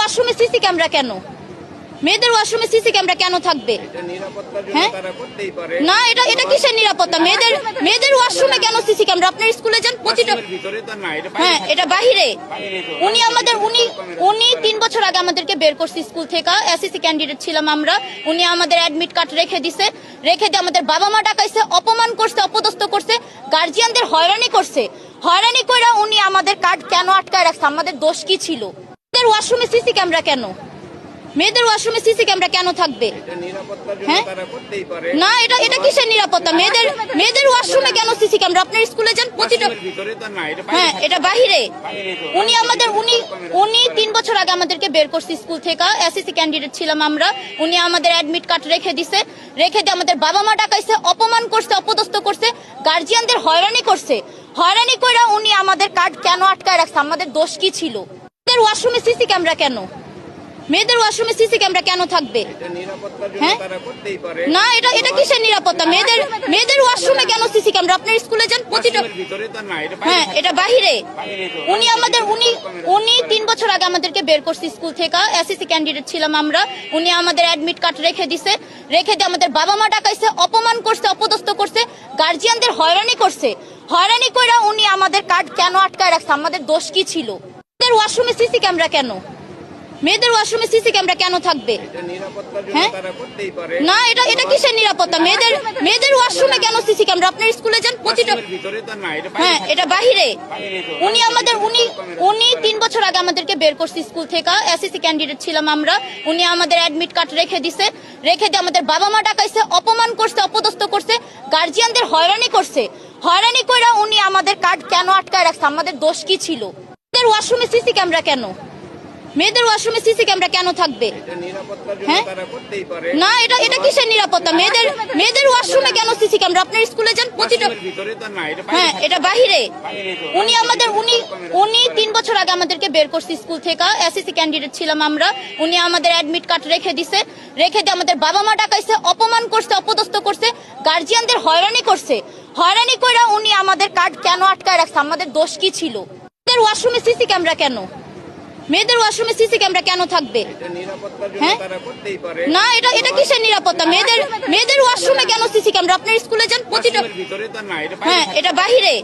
ওয়াশরুমে CC camera কেন? মেয়েদের ওয়াশরুমে সিসি ক্যামেরা কেন থাকবে? হ্যাঁ না, এটা কিসের নিরাপত্তা? মেয়েদের ওয়াশরুমে কেন সিসি ক্যামেরা? আপনার স্কুলে যান, প্রতিটা হ্যাঁ এটা বাহিরে। উনি 3 বছর আগে আমাদেরকে বের করছে স্কুল থেকে, এসএসসি ক্যান্ডিডেট ছিলাম আমরা। উনি আমাদের অ্যাডমিট কার্ড রেখে দিয়ে আমাদের বাবা মা ডাকাইছে, অপমান করছে, অপদস্থ করছে, গার্জিয়ানদের হয়রানি করছে। হয়রানি কইরা উনি আমাদের কার্ড কেন আটকায় রাখছে? আমাদের দোষ কি ছিল? মেয়েদের ওয়াশরুমে সিসি ক্যামেরা কেন? মেয়েদের ওয়াশরুমে সিসি ক্যামেরা কেন থাকবে? হ্যাঁ না, এটা কিসের নিরাপত্তা? মেয়েদের ওয়াশরুমে কেন সিসি ক্যামেরা? আপনার স্কুলে যান, প্রতিটা হ্যাঁ এটা বাহিরে। উনি 3 বছর আগে আমাদেরকে বের করছে স্কুল থেকে, এসএসসি ক্যান্ডিডেট ছিলাম আমরা। উনি আমাদের অ্যাডমিট কার্ড রেখে দিয়ে আমাদের বাবা মা ডাকাইছে, অপমান করছে, অপদস্থ করছে, গার্জিয়ানদের হয়রানি করছে। হয়রানি কইরা উনি আমাদের কার্ড কেন আটকায় রাখছে? আমাদের দোষ কি ছিল? মেয়েদের ওয়াশরুমে সিসি ক্যামেরা কেন? মেয়েদের ওয়াশরুমে সিসি ক্যামেরা কেন থাকবে? হ্যাঁ না, এটা কিসের নিরাপত্তা? মেয়েদের ওয়াশরুমে কেন সিসি ক্যামেরা? আপনার স্কুলে যান, প্রতিটা হ্যাঁ এটা বাহিরে। উনি 3 বছর আগে আমাদেরকে বের করছে স্কুল থেকে, এসএসসি ক্যান্ডিডেট ছিলাম আমরা। উনি আমাদের অ্যাডমিট কার্ড রেখে দিয়ে আমাদের বাবা মা ডাকাইছে, অপমান করছে, অপদস্থ করছে, গার্জিয়ানদের হয়রানি করছে। হয়রানি কইরা উনি আমাদের কার্ড কেন আটকায় রাখছে? আমাদের দোষ কি ছিল? মেয়েদের ওয়াশরুমে সিসি ক্যামেরা কেন? মেয়েদের ওয়াশরুমে সিসি ক্যামেরা কেন থাকবে? হ্যাঁ না, এটা কিসের নিরাপত্তা? মেয়েদের ওয়াশরুমে কেন সিসি ক্যামেরা? আপনার স্কুলে যান, প্রতিটা হ্যাঁ এটা বাহিরে। উনি 3 বছর আগে আমাদেরকে বের করছে স্কুল থেকে, এসএসসি ক্যান্ডিডেট ছিলাম আমরা। উনি আমাদের অ্যাডমিট কার্ড রেখে দিয়ে আমাদের বাবা মা ডাকাইছে, অপমান করছে, অপদস্থ করছে, গার্জিয়ানদের হয়রানি করছে। হয়রানি কইরা উনি আমাদের কার্ড কেন আটকায় রাখছে? আমাদের দোষ কি ছিল? মেয়েদের ওয়াশরুমে সিসি ক্যামেরা কেন? মেয়েদের ওয়াশরুমে সিসি ক্যামেরা কেন থাকবে? হ্যাঁ না, এটা কিসের নিরাপত্তা? মেয়েদের ওয়াশরুমে কেন সিসি ক্যামেরা? আপনার স্কুলে যান, প্রতিটা হ্যাঁ এটা বাহিরে। উনি 3 বছর আগে আমাদেরকে বের করছে স্কুল থেকে, এসএসসি ক্যান্ডিডেট ছিলাম আমরা। উনি আমাদের অ্যাডমিট কার্ড রেখে দিয়ে আমাদের বাবা মা ডাকাইছে, অপমান করছে, অপদস্থ করছে, গার্জিয়ানদের হয়রানি করছে। হয়রানি কইরা উনি আমাদের কার্ড কেন আটকায় রাখছে? আমাদের দোষ কি ছিল? মেয়েদের ওয়াশরুমে সিসি ক্যামেরা কেন? মেয়েদের ওয়াশরুমে সিসি ক্যামেরা কেন থাকবে? হ্যাঁ না, এটা কিসের নিরাপত্তা? মেয়েদের ওয়াশরুমে কেন সিসি ক্যামেরা? আপনার স্কুলে যান, প্রতিটা হ্যাঁ এটা বাহিরে।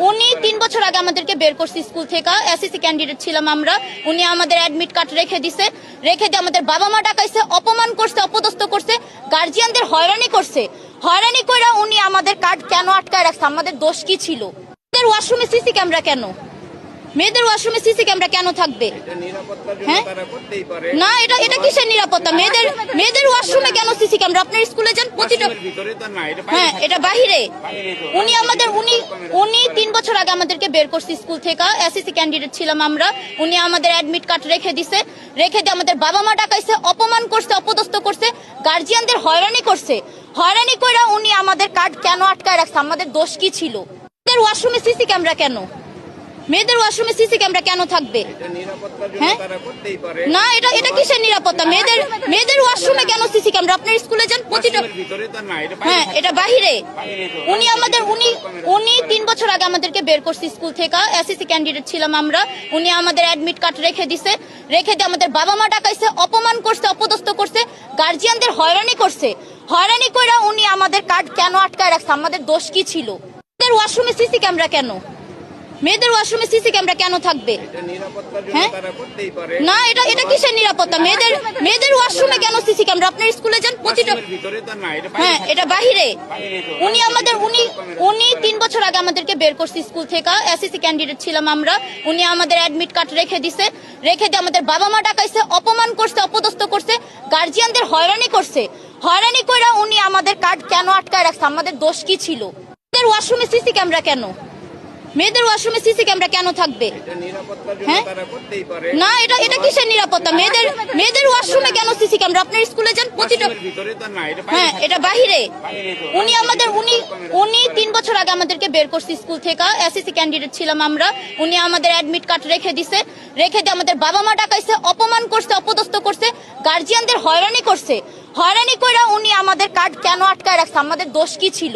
উনি 3 বছর আগে আমাদেরকে বের করছে স্কুল থেকে, এসএসসি ক্যান্ডিডেট ছিলাম আমরা। উনি আমাদের অ্যাডমিট কার্ড রেখে দিয়ে আমাদের বাবা মা ডাকাইছে, অপমান করছে, অপদস্থ করছে, গার্জিয়ানদের হয়রানি করছে। হয়রানি কইরা উনি আমাদের কার্ড কেন আটকায় রাখছে? আমাদের দোষ কি ছিল? মেয়েদের ওয়াশরুমে সিসি ক্যামেরা কেন? মেয়েদের ওয়াশরুমে সিসি ক্যামেরা কেন থাকবে? হ্যাঁ না, এটা কিসের নিরাপত্তা? মেয়েদের ওয়াশরুমে কেন সিসি ক্যামেরা? আপনার স্কুলে যান, প্রতিটা হ্যাঁ এটা বাহিরে। উনি 3 বছর আগে আমাদেরকে বের করছে স্কুল থেকে, এসএসসি ক্যান্ডিডেট ছিলাম আমরা। উনি আমাদের অ্যাডমিট কার্ড রেখে দিয়ে আমাদের বাবা মা ডাকাইছে, অপমান করছে, অপদস্থ করছে, গার্জিয়ানদের হয়রানি করছে। হয়রানি কইরা উনি আমাদের কার্ড কেন আটকায় রাখছে? আমাদের দোষ কি ছিল? মেয়েদের ওয়াশরুমে সিসি ক্যামেরা কেন? মেয়েদের ওয়াশরুমে সিসি ক্যামেরা কেন থাকবে? হ্যাঁ না, এটা কিসের নিরাপত্তা? মেয়েদের ওয়াশরুমে কেন সিসি ক্যামেরা? আপনার স্কুলে যান, প্রতিটা হ্যাঁ এটা বাহিরে। উনি 3 বছর আগে আমাদেরকে বের করছে স্কুল থেকে, এসএসসি ক্যান্ডিডেট ছিলাম আমরা। উনি আমাদের অ্যাডমিট কার্ড রেখে দিয়ে আমাদের বাবা মা ডাকাইছে, অপমান করছে, অপদস্থ করছে, গার্জিয়ানদের হয়রানি করছে। হয়রানি কইরা উনি আমাদের কার্ড কেন আটকায় রাখছে? আমাদের দোষ কি ছিল? মেয়েদের ওয়াশরুমে সিসি ক্যামেরা কেন? মেয়েদের ওয়াশরুমে সিসি ক্যামেরা কেন থাকবে? হ্যাঁ না, এটা কিসের নিরাপত্তা? মেয়েদের ওয়াশরুমে কেন সিসি ক্যামেরা? আপনার স্কুলে যান, প্রতিটা হ্যাঁ এটা বাহিরে। উনি 3 বছর আগে আমাদেরকে বের করছে স্কুল থেকে, এসএসসি ক্যান্ডিডেট ছিলাম আমরা। উনি আমাদের অ্যাডমিট কার্ড রেখে দিয়ে আমাদের বাবা মা ডাকাইছে, অপমান করছে, অপদস্থ করছে, গার্জিয়ানদের হয়রানি করছে। হয়রানি কইরা উনি আমাদের কার্ড কেন আটকায় রাখছে? আমাদের দোষ কি ছিল? মেয়েদের ওয়াশরুমে সিসি ক্যামেরা কেন? মেয়েদের ওয়াশরুমে সিসি ক্যামেরা কেন থাকবে? হ্যাঁ না, এটা কিসের নিরাপত্তা? মেয়েদের ওয়াশরুমে কেন সিসি ক্যামেরা? আপনার স্কুলে যান, প্রতিটা হ্যাঁ এটা বাহিরে। উনি 3 বছর আগে আমাদেরকে বের করছে স্কুল থেকে, এসএসসি ক্যান্ডিডেট ছিলাম আমরা। উনি আমাদের অ্যাডমিট কার্ড রেখে দিয়ে আমাদের বাবা মা ডাকাইছে, অপমান করছে, অপদস্থ করছে, গার্জিয়ানদের হয়রানি করছে। হয়রানি কইরা উনি আমাদের কার্ড কেন আটকায় রাখছে? আমাদের দোষ কি ছিল?